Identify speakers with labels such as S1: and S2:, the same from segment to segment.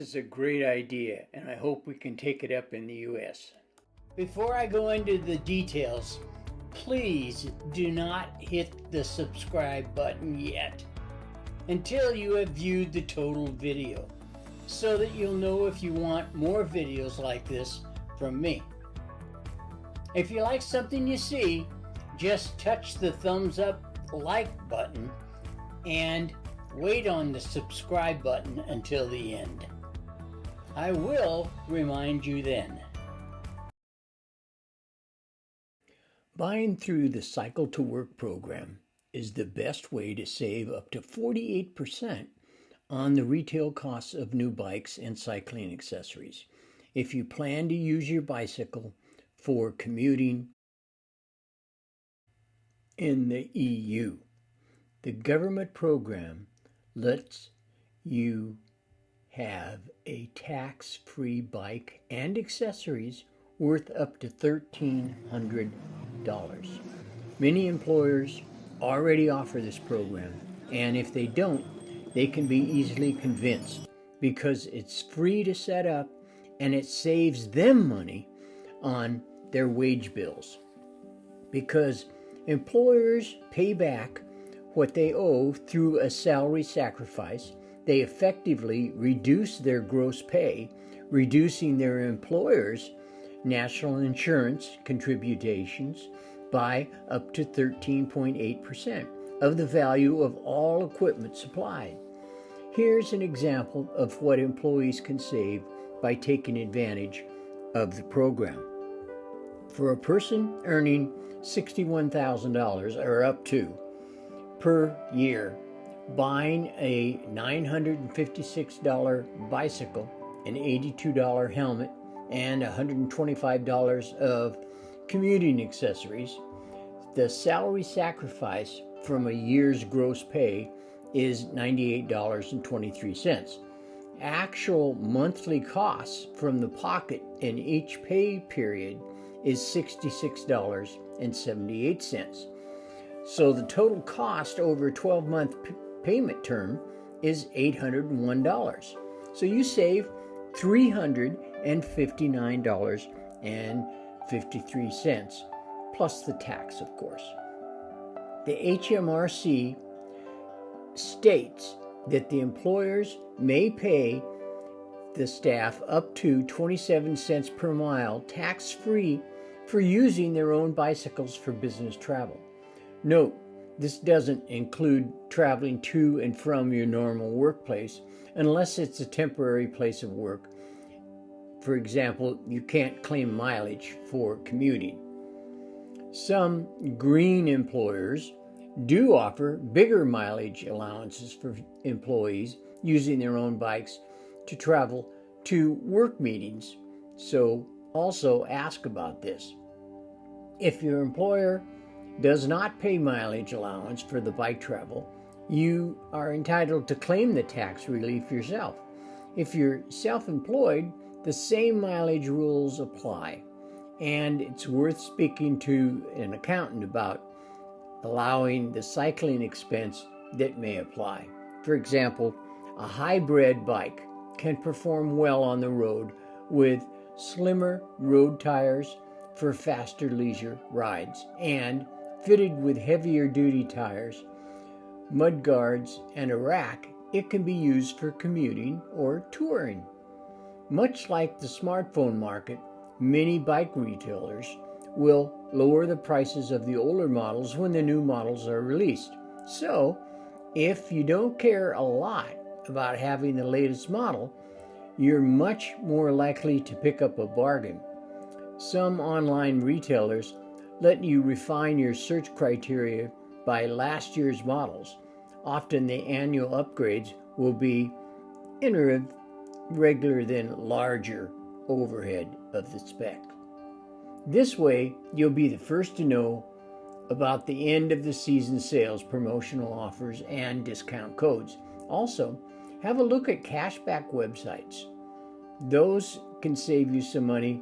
S1: Is a great idea, and I hope we can take it up in the US. Before I go into the details, please do not hit the subscribe button yet until you have viewed the total video, so that you'll know if you want more videos like this from me. If you like something you see, just touch the thumbs up like button and wait on the subscribe button until the end. I will remind you then. Buying through the Cycle to Work program is the best way to save up to 48% on the retail costs of new bikes and cycling accessories if you plan to use your bicycle for commuting in the EU. The government program lets you have a tax-free bike and accessories worth up to $1,300. Many employers already offer this program, and if they don't, they can be easily convinced because it's free to set up and it saves them money on their wage bills. Because employers pay back what they owe through a salary sacrifice, they effectively reduce their gross pay, reducing their employers' national insurance contributions by up to 13.8% of the value of all equipment supplied. Here's an example of what employees can save by taking advantage of the program. For a person earning $61,000 or up to per year, buying a $956 bicycle, an $82 helmet, and $125 of commuting accessories, the salary sacrifice from a year's gross pay is $98.23. Actual monthly costs from the pocket in each pay period is $66.78. So the total cost over a 12-month payment term is $801. So you save $359.53, plus the tax, of course. The HMRC states that the employers may pay the staff up to 27 cents per mile tax-free for using their own bicycles for business travel. Note, this doesn't include traveling to and from your normal workplace unless it's a temporary place of work. For example, you can't claim mileage for commuting. Some green employers do offer bigger mileage allowances for employees using their own bikes to travel to work meetings. So also ask about this. If your employer does not pay mileage allowance for the bike travel, you are entitled to claim the tax relief yourself. If you're self-employed, the same mileage rules apply, and it's worth speaking to an accountant about allowing the cycling expense that may apply. For example, a hybrid bike can perform well on the road with slimmer road tires for faster leisure rides, and fitted with heavier duty tires, mud guards, and a rack, it can be used for commuting or touring. Much like the smartphone market, many bike retailers will lower the prices of the older models when the new models are released. So, if you don't care a lot about having the latest model, you're much more likely to pick up a bargain. Some online retailers let you refine your search criteria by last year's models. Often the annual upgrades will be iterative rather than larger overhead of the spec. This way, you'll be the first to know about the end of the season sales, promotional offers, and discount codes. Also, have a look at cashback websites. Those can save you some money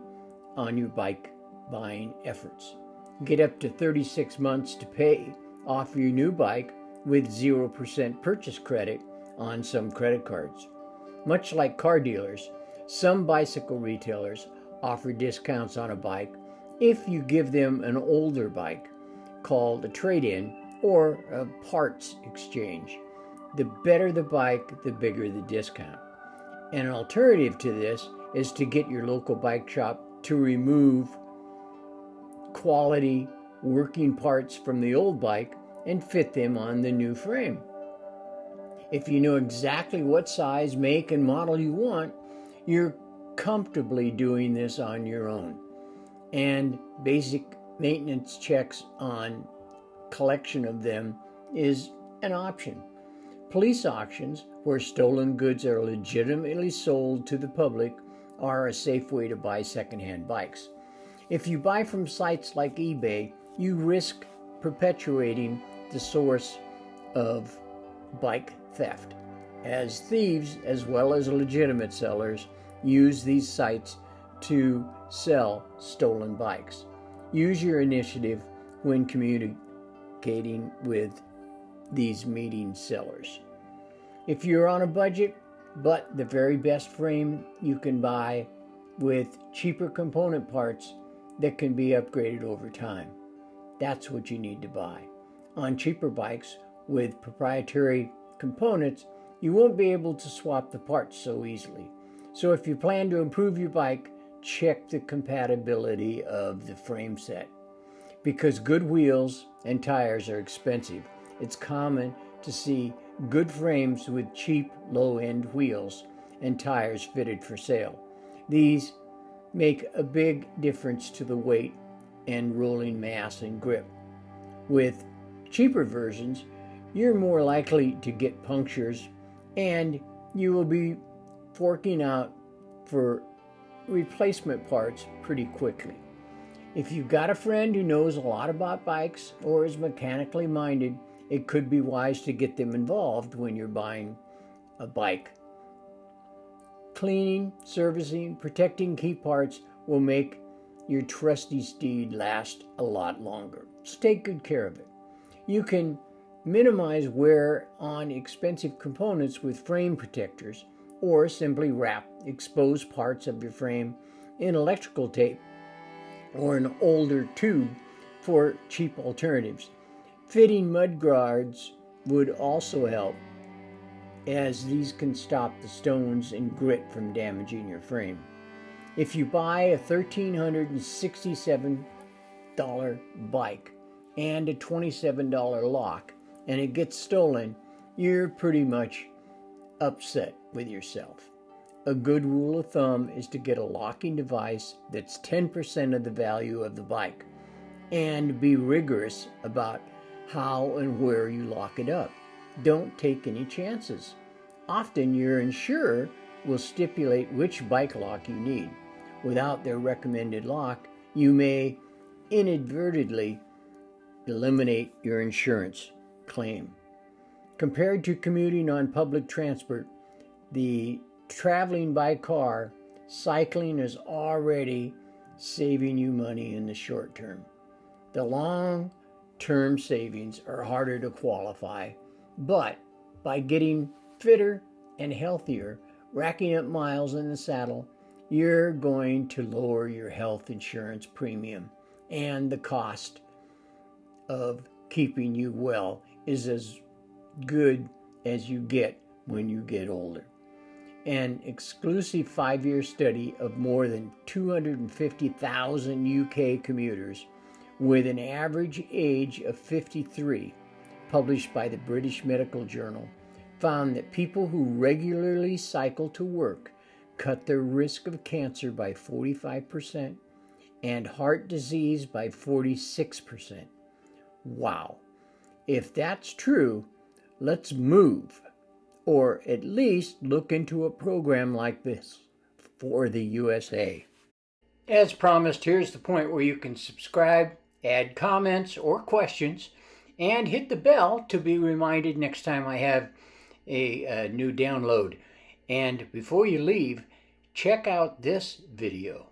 S1: on your bike buying efforts. Get up to 36 months to pay off your new bike with 0% purchase credit on some credit cards. Much like car dealers, some bicycle retailers offer discounts on a bike if you give them an older bike called a trade-in or a parts exchange. The better the bike, the bigger the discount. An alternative to this is to get your local bike shop to remove quality working parts from the old bike and fit them on the new frame. If you know exactly what size, make, and model you want, you're comfortably doing this on your own. And basic maintenance checks on collection of them is an option. Police auctions, where stolen goods are legitimately sold to the public, are a safe way to buy secondhand bikes. If you buy from sites like eBay, you risk perpetuating the source of bike theft, as thieves, as well as legitimate sellers, use these sites to sell stolen bikes. Use your initiative when communicating with these meeting sellers. If you're on a budget, but the very best frame you can buy with cheaper component parts that can be upgraded over time, that's what you need to buy. On cheaper bikes with proprietary components, you won't be able to swap the parts so easily. So if you plan to improve your bike, check the compatibility of the frame set. Because good wheels and tires are expensive, it's common to see good frames with cheap low-end wheels and tires fitted for sale. These make a big difference to the weight and rolling mass and grip. With cheaper versions, you're more likely to get punctures, and you will be forking out for replacement parts pretty quickly. If you've got a friend who knows a lot about bikes or is mechanically minded, it could be wise to get them involved when you're buying a bike. Cleaning, servicing, protecting key parts will make your trusty steed last a lot longer. So take good care of it. You can minimize wear on expensive components with frame protectors, or simply wrap exposed parts of your frame in electrical tape or an older tube for cheap alternatives. Fitting mud guards would also help, as these can stop the stones and grit from damaging your frame. If you buy a $1,367 bike and a $27 lock and it gets stolen, you're pretty much upset with yourself. A good rule of thumb is to get a locking device that's 10% of the value of the bike, and be rigorous about how and where you lock it up. Don't take any chances. Often your insurer will stipulate which bike lock you need. Without their recommended lock, you may inadvertently eliminate your insurance claim. Compared to commuting on public transport, the traveling by car, cycling is already saving you money in the short term. The long-term savings are harder to qualify, but by getting fitter and healthier, racking up miles in the saddle, you're going to lower your health insurance premium, and the cost of keeping you well is as good as you get when you get older. An exclusive 5-year study of more than 250,000 UK commuters with an average age of 53, published by the British Medical Journal, found that people who regularly cycle to work cut their risk of cancer by 45% and heart disease by 46%. Wow. If that's true, let's move, or at least look into a program like this for the USA. As promised, here's the point where you can subscribe, add comments or questions, and hit the bell to be reminded next time I have a new download. And before you leave, check out this video.